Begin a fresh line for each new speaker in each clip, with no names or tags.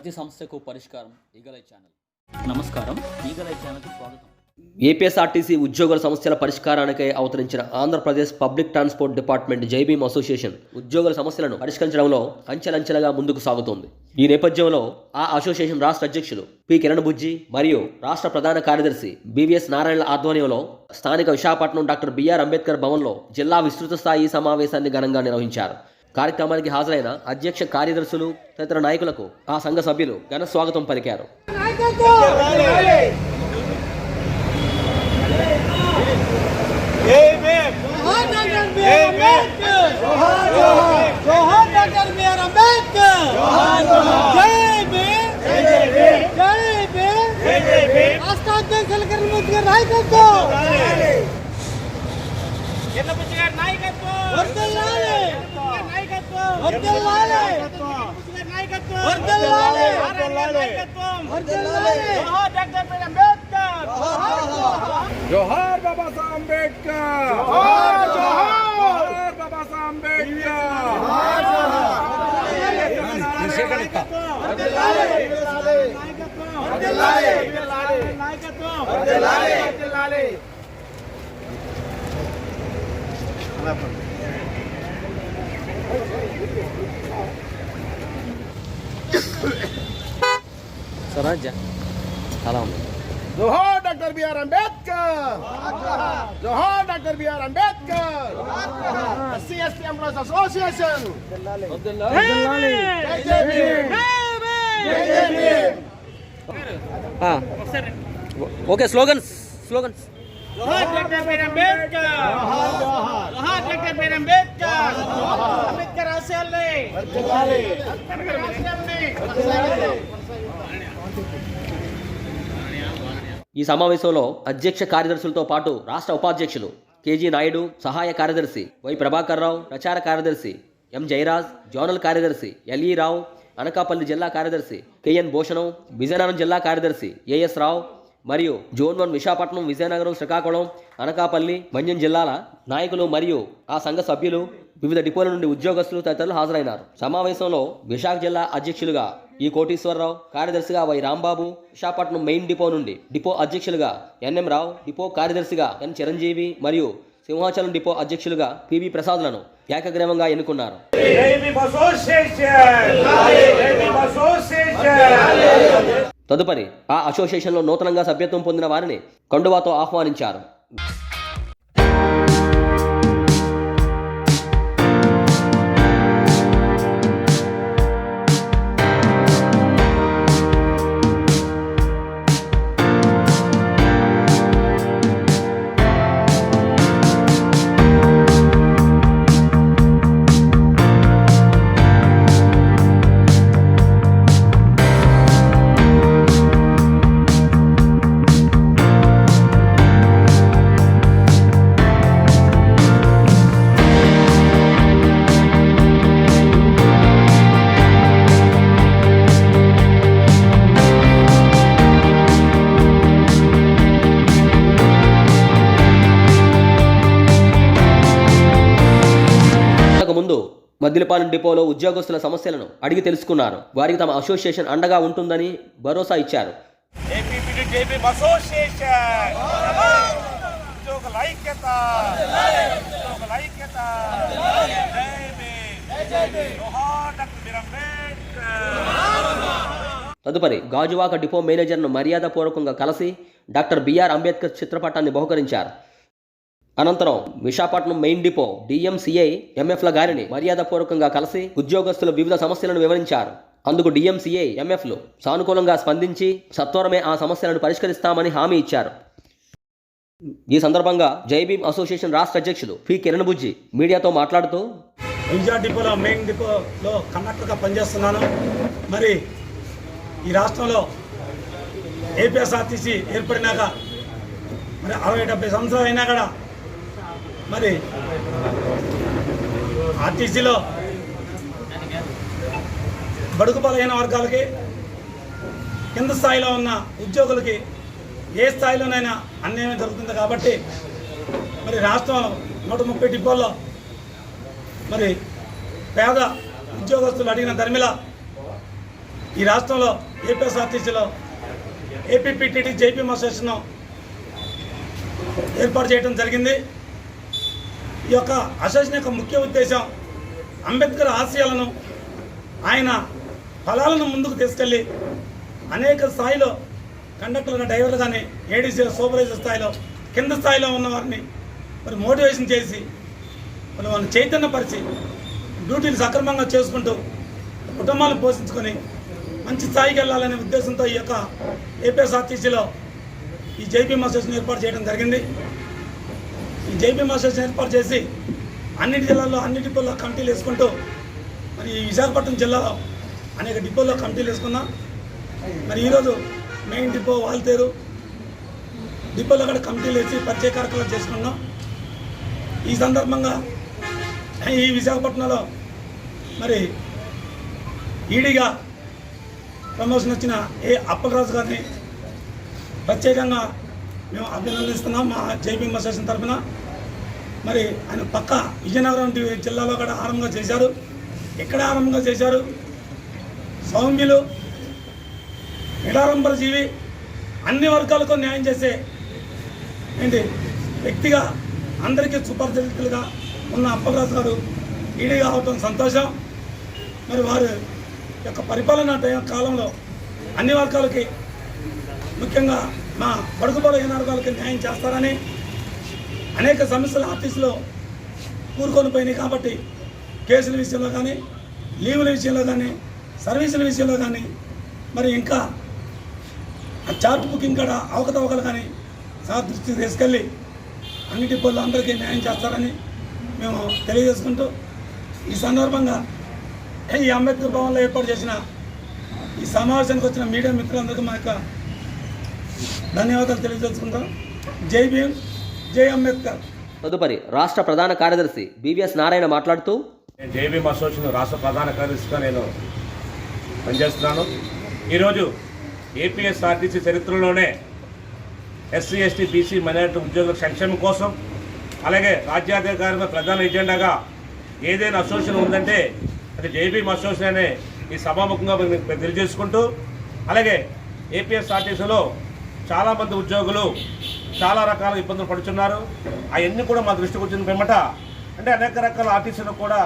ప్రతి సమస్యకు పరిష్కారం ఈగలై ఛానల్. నమస్కారం, ఈగలై ఛానల్కి స్వాగతం.
ఏపీఎస్ఆర్టీసీ ఉద్యోగుల సమస్యల పరిష్కారానికై అవతరించిన Andhra Pradesh public transport department Jaibhim association ఉద్యోగుల సమస్యలను పరిష్కరించడంలో అంచెలంచెలుగా ముందుకు సాగుతోంది. ఈ నేపథ్యంలో ఆ అసోసియేషన్ రాష్ట్ర అధ్యక్షులు పి కిరణ్ బుజ్జి మరియు రాష్ట్ర ప్రధాన కార్యదర్శి బివిఎస్ నారాయణ ఆధ్వర్యంలో స్థానిక విశాఖపట్నం డాక్టర్ బిఆర్ అంబేద్కర్ భవన్లో జిల్లా విస్తృత స్థాయి సమావేశాన్ని ఘనంగా నిర్వహించారు. కార్యక్రమానికి హాజరైన అధ్యక్ష కార్యదర్శులు తదితర నాయకులకు ఆ సంఘ సభ్యులు ఘన స్వాగతం పలికారు.
जोहार बाबा साहब अंबेडकर, जोहार जोहार बाबा साहब अंबेडकर, जोहार जोहार डॉक्टर बीआर अंबेडकर, जोहार doctor BR Ambedkar, SC ST employees association,
okay, slogans
जोहार डॉक्टर बीआर अंबेडकर, जोहार डॉक्टर बीआर अंबेडकर, अंबेडकर आशयाल्ని
ఈ సమావేశంలో అధ్యక్ష కార్యదర్శులతో పాటు రాష్ట్ర ఉపాధ్యక్షులు కేజీ నాయుడు, సహాయ కార్యదర్శి వై ప్రభాకర్ రావు, ప్రచార కార్యదర్శి ఎం జయరాజ్, జోనల్ కార్యదర్శి ఎల్ఈ రావు, అనకాపల్లి జిల్లా కార్యదర్శి కెఎన్ భూషణం, విజయనగరం జిల్లా కార్యదర్శి ఏఎస్ రావు మరియు జోన్ 1 విశాఖపట్నం, విజయనగరం, శ్రీకాకుళం, అనకాపల్లి, మన్యం జిల్లాల నాయకులు మరియు ఆ సంఘ సభ్యులు, వివిధ డిపోల నుండి ఉద్యోగస్తులు తదితరులు హాజరైనారు. సమావేశంలో విశాఖ జిల్లా అధ్యక్షులుగా ఈ కోటీశ్వరరావు, కార్యదర్శిగా Y Rambabu, Visakhapatnam main depot నుండి డిపో అధ్యక్షులుగా ఎన్ఎం రావు, డిపో కార్యదర్శిగా ఎన్ చిరంజీవి మరియు సింహాచలం డిపో అధ్యక్షులుగా పివి ప్రసాద్లను ఏకగ్రీవంగా ఎన్నుకున్నారు. తదుపరి ఆ అసోసియేషన్లో నూతనంగా సభ్యత్వం పొందిన వారిని కండువాతో ఆహ్వానించారు. ముందు మద్దిలపాలెం డిపోలో ఉద్యోగస్తుల సమస్యలను అడిగి తెలుసుకున్నారు. వారికి తమ అసోసియేషన్ అండగా ఉంటుందని భరోసా ఇచ్చారు. తదుపరి గాజువాక డిపో మేనేజర్ను మర్యాదపూర్వకంగా కలిసి డాక్టర్ బిఆర్ అంబేద్కర్ చిత్రపటాన్ని బహుకరించారు. అనంతరం విశాఖపట్నం మెయిన్ డిపో డిఎంసిఐ ఎంఎఫ్ల గారిని మర్యాదపూర్వకంగా కలిసి ఉద్యోగస్తుల వివిధ సమస్యలను వివరించారు. అందుకు డిఎంసిఐ ఎంఎఫ్లు సానుకూలంగా స్పందించి సత్వరమే ఆ సమస్యలను పరిష్కరిస్తామని హామీ ఇచ్చారు. ఈ సందర్భంగా జైభీమ్ అసోసియేషన్ రాష్ట్ర అధ్యక్షులు పి కిరణ్ బుజ్జి మీడియాతో మాట్లాడుతూ,
విజయవాడ డిపోలో మెయిన్ డిపోలో కండక్టర్గా పనిచేస్తున్నాను. మరి ఈ రాష్ట్రంలో ఏపీఎస్ఆర్టీసీ ఏర్పడినాక మరి 60-70 సంవత్సరాలు అయినా కూడా మరి ఆర్టీసీలో బడుగు బలహీన వర్గాలకి, కింద స్థాయిలో ఉన్న ఉద్యోగులకి ఏ స్థాయిలోనైనా అన్యాయం జరుగుతుంది. కాబట్టి మరి రాష్ట్రంలో 130 డిపోల్లో మరి పేద ఉద్యోగస్తులు అడిగిన ధర్మిల ఈ రాష్ట్రంలో ఏపీఎస్ఆర్టీసీలో ఏపీపీటీటీ జేపీఎం అసోసియేషన్ ఏర్పాటు చేయడం జరిగింది. ఈ యొక్క అసోసియేషన్ యొక్క ముఖ్య ఉద్దేశం అంబేద్కర్ ఆశయాలను, ఆయన ఫలాలను ముందుకు తీసుకెళ్ళి అనేక స్థాయిలో కండక్టర్లు, డ్రైవర్లు కానీ, ఏడీసీ సూపర్వైజర్ స్థాయిలో, కింద స్థాయిలో ఉన్న వారిని మరి మోటివేషన్ చేసి మరి వాళ్ళని చైతన్యపరిచి డ్యూటీలు సక్రమంగా చేసుకుంటూ కుటుంబాలను పోషించుకొని మంచి స్థాయికి వెళ్ళాలనే ఉద్దేశంతో ఈ యొక్క ఏపీఎస్ఆర్టీసీలో ఈ జేపీఎం అసోసియేషన్ ఏర్పాటు చేయడం జరిగింది. ఈ జేపీఎం అసోసియేషన్ ఏర్పాటు చేసి అన్నిటి జిల్లాల్లో అన్ని డిపోల్లో కమిటీలు వేసుకుంటూ మరి ఈ విశాఖపట్నం జిల్లాలో అనేక డిపోల్లో కమిటీలు వేసుకున్నాం. మరి ఈరోజు మెయిన్ డిపో వాల్తేరు డిపోలో కూడా కమిటీలు వేసి పరిచయ కార్యక్రమాలు చేసుకున్నాం. ఈ సందర్భంగా ఈ విశాఖపట్నంలో మరి ఈడీగా ప్రమోషన్ వచ్చిన అప్పలరాజు గారిని ప్రత్యేకంగా మేము అభినందిస్తున్నాం మా జేపీఎం అసోసియేషన్ తరఫున. మరి ఆయన పక్క విజయనగరం జిల్లాలో కూడా ఆరంభంగా చేశారు. ఎక్కడ ఆరంభంగా చేశారు? సౌమ్యులు, నిడారంబర జీవి, అన్ని వర్గాలకు న్యాయం చేసే వ్యక్తిగా అందరికీ సుపరిచితులుగా ఉన్న అప్పలరాజు గారు ఈడీగా అవటం సంతోషం. మరి వారి యొక్క పరిపాలన కాలంలో అన్ని వర్గాలకి, ముఖ్యంగా మా బడుగు బలహీన వర్గాలకి న్యాయం చేస్తారని, అనేక సమస్యలు ఆఫీసులో కూరుకొని పోయినాయి కాబట్టి కేసుల విషయంలో కానీ, లీవుల విషయంలో కానీ, సర్వీసుల విషయంలో కానీ, మరి ఇంకా చార్ట్ బుకింగ్ కూడా అవకతవకలు కానీ సార్ దృష్టికి తీసుకెళ్ళి అన్ని డిపోల్లో అందరికీ న్యాయం చేస్తారని మేము తెలియజేసుకుంటూ, ఈ సందర్భంగా ఈ అంబేద్కర్ భవన్లో ఏర్పాటు చేసిన ఈ సమావేశానికి వచ్చిన మీడియా మిత్రులందరికీ మా యొక్క ధన్యవాదాలు తెలియజేసుకుంటాం. జై భీమ్, జై అంబేద్కర్.
తదుపరి రాష్ట్ర ప్రధాన కార్యదర్శి బివిఎస్ నారాయణ మాట్లాడుతూ,
జేబీఎం అసోసియేషన్ రాష్ట్ర ప్రధాన కార్యదర్శిగా నేను పనిచేస్తున్నాను. ఈరోజు ఏపీఎస్ఆర్టీసీ చరిత్రలోనే ఎస్సీ, ఎస్టీ, బీసీ, మైనారిటీ ఉద్యోగుల సంక్షేమం కోసం, అలాగే రాజ్యాధికారిగా ప్రధాన ఎజెండాగా ఏదైనా అసోసియేషన్ ఉందంటే అది జేబీఎం అసోసియేషన్ అనే ఈ సభాముఖంగా తెలియజేసుకుంటూ, అలాగే ఏపీఎస్ఆర్టీసీలో చాలామంది ఉద్యోగులు చాలా రకాల ఇబ్బందులు పడుతున్నారు. అవన్నీ కూడా మా దృష్టికి వచ్చిన పిమ్మట అంటే అనేక రకాల ఆర్టీసీలో కూడా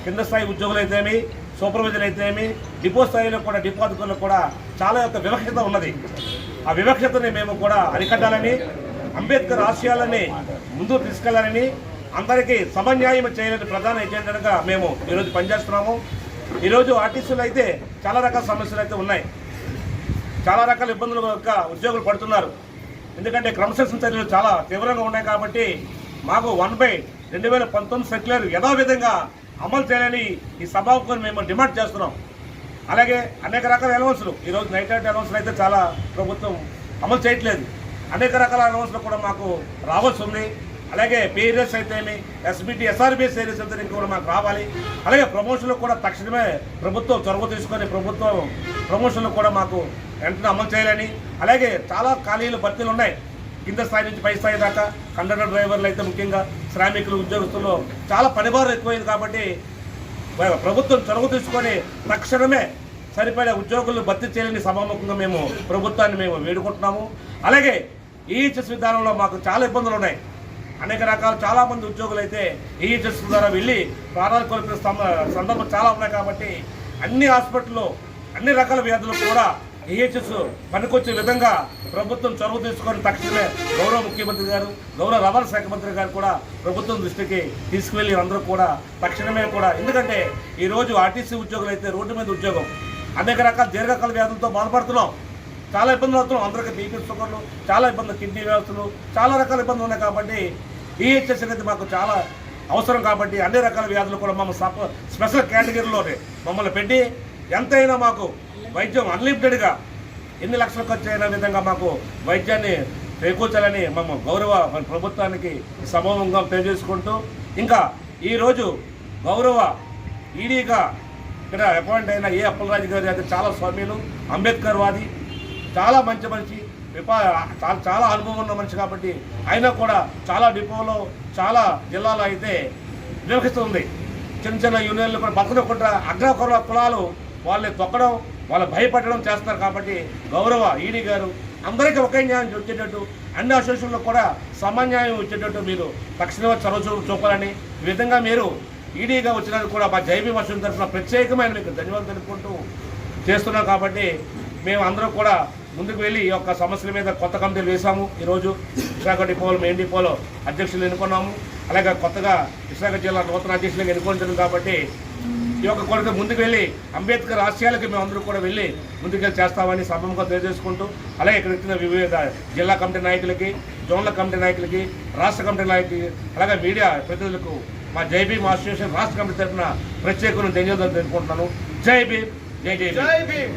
కింద స్థాయి ఉద్యోగులు అయితేమి, సూపర్వైజర్ అయితేమి, డిపో స్థాయిలో కూడా డిపో అధికారులు కూడా చాలా యొక్క వివక్షత ఉన్నది. ఆ వివక్షతని మేము కూడా అరికట్టాలని, అంబేద్కర్ ఆశయాలని ముందుకు తీసుకెళ్లాలని, అందరికీ సమన్యాయం చేయాలని ప్రధాన ఎజెండాగా మేము ఈరోజు పనిచేస్తున్నాము. ఈరోజు ఆర్టీసీలో అయితే చాలా రకాల సమస్యలు అయితే ఉన్నాయి, చాలా రకాల ఇబ్బందులు యొక్క ఉద్యోగులు పడుతున్నారు. ఎందుకంటే క్రమశిక్షణ చర్యలు చాలా తీవ్రంగా ఉన్నాయి కాబట్టి మాకు 1/2019 సర్క్యులర్ యథావిధంగా అమలు చేయాలని ఈ సభకు మేము డిమాండ్ చేస్తున్నాం. అలాగే అనేక రకాల అలవన్సులు, ఈరోజు నైట్ అవుట్ అలవన్సులు అయితే చాలా ప్రభుత్వం అమలు చేయట్లేదు. అనేక రకాల అలవన్సులు కూడా మాకు రావాల్సి ఉంది. అలాగే పేరియస్ అయితేమి, ఎస్బిటి, ఎస్ఆర్బిఎస్ ఏరియస్ అయితే కూడా మాకు రావాలి. అలాగే ప్రమోషన్లు కూడా తక్షణమే ప్రభుత్వం చొరవ తీసుకొని ప్రభుత్వం ప్రమోషన్లు కూడా మాకు వెంటనే అమలు చేయాలని, అలాగే చాలా ఖాళీలు భర్తీలు ఉన్నాయి కింద స్థాయి నుంచి పై స్థాయి దాకా. కండక్టర్ డ్రైవర్లు అయితే ముఖ్యంగా శ్రామికులు, ఉద్యోగస్తులు చాలా పనిభారం ఎక్కువైంది కాబట్టి ప్రభుత్వం చొరవ తీసుకొని తక్షణమే సరిపడే ఉద్యోగులను భర్తీ చేయాలని సభాముఖంగా మేము ప్రభుత్వాన్ని మేము వేడుకుంటున్నాము. అలాగే ఈహెచ్ఎస్ విధానంలో మాకు చాలా ఇబ్బందులు ఉన్నాయి. అనేక రకాల చాలామంది ఉద్యోగులు అయితే ఈహెచ్ఎస్ ద్వారా వెళ్ళి ప్రాణాలు కోల్పోయిన సందర్భం చాలా ఉన్నాయి కాబట్టి అన్ని హాస్పిటల్లో అన్ని రకాల వ్యాధులకు కూడా ఈహెచ్ఎస్ పనికొచ్చే విధంగా ప్రభుత్వం చొరవ తీసుకొని తక్షణమే గౌరవ ముఖ్యమంత్రి గారు, గౌరవ రవాణా శాఖ మంత్రి గారు కూడా ప్రభుత్వం దృష్టికి తీసుకువెళ్ళి అందరూ కూడా తక్షణమే కూడా, ఎందుకంటే ఈరోజు ఆర్టీసీ ఉద్యోగులు అయితే రోడ్డు మీద ఉద్యోగం, అనేక రకాల దీర్ఘకాల వ్యాధులతో బాధపడుతున్నాం, చాలా ఇబ్బందులు అవుతున్నాం. అందరికీ బీపీ, షుగర్లు, చాలా ఇబ్బందులు, కిడ్నీ వ్యవస్థలు, చాలా రకాల ఇబ్బందులు ఉన్నాయి కాబట్టి ఈహెచ్ఎస్ అనేది మాకు చాలా అవసరం. కాబట్టి అన్ని రకాల వ్యాధులు కూడా మమ్మల్ని స్పెషల్ కేటగిరీలోనే మమ్మల్ని పెట్టి ఎంతైనా మాకు వైద్యం అన్లిమిటెడ్గా ఎన్ని లక్షల ఖర్చు అయిన విధంగా మాకు వైద్యాన్ని చేకూర్చాలని మేము గౌరవ ప్రభుత్వానికి సమూహంగా తెలియజేసుకుంటూ, ఇంకా ఈరోజు గౌరవ ఈడీగా ఇక్కడ అపాయింట్ అయిన అప్పలరాజు గారి అయితే చాలా స్వామ్యులు, అంబేద్కర్ వాది, చాలా మంచి మనిషి, చాలా అనుభవం ఉన్న మనిషి కాబట్టి అయినా కూడా చాలా డిపోలో చాలా జిల్లాలో అయితే వివక్షిస్తుంది. చిన్న చిన్న యూనియన్లు కూడా బతకకుండా అగ్రకుల కులాలు వాళ్ళని తొక్కడం, వాళ్ళు భయపడడం చేస్తున్నారు. కాబట్టి గౌరవ ఈడీ గారు అందరికీ ఒకే న్యాయం వచ్చేటట్టు, అన్ని అసోసియేషన్లో కూడా సమన్యాయం వచ్చేటట్టు మీరు తక్షణమే చొరవ చూపాలని, ఈ విధంగా మీరు ఈడీగా వచ్చినందుకు కూడా మా జై భీమ్ అసోసియేషన్ తరఫున ప్రత్యేకమైన మీకు ధన్యవాదాలు తెలుపుకుంటూ చేస్తున్నాం. కాబట్టి మేము అందరం కూడా ముందుకు వెళ్ళి ఈ యొక్క సమస్యల మీద కొత్త కమిటీలు వేసాము. ఈరోజు విశాఖ డిపోలో, మెయిన్ డిపోలో అధ్యక్షులు ఎన్నుకున్నాము. అలాగే కొత్తగా విశాఖ జిల్లా నూతన అధ్యక్షులుగా ఎన్నుకోవడం. కాబట్టి ఈ యొక్క కొరకు ముందుకు వెళ్ళి అంబేద్కర్ ఆశయాలకి మేము అందరూ కూడా వెళ్ళి ముందుకెళ్ళి చేస్తామని సభముగా తెలియజేసుకుంటూ, అలాగే ఇక్కడ ఇచ్చిన వివిధ జిల్లా కమిటీ నాయకులకి, జోన్ల కమిటీ నాయకులకి, రాష్ట్ర కమిటీ నాయకులకి, అలాగే మీడియా ప్రతినిధులకు మా జై భీమ్ అసోసియేషన్ రాష్ట్ర కమిటీ తరఫున ప్రత్యేక ధన్యవాదాలు తెలుపుకుంటున్నాను. జై భీమ్, జై జై భీమ్.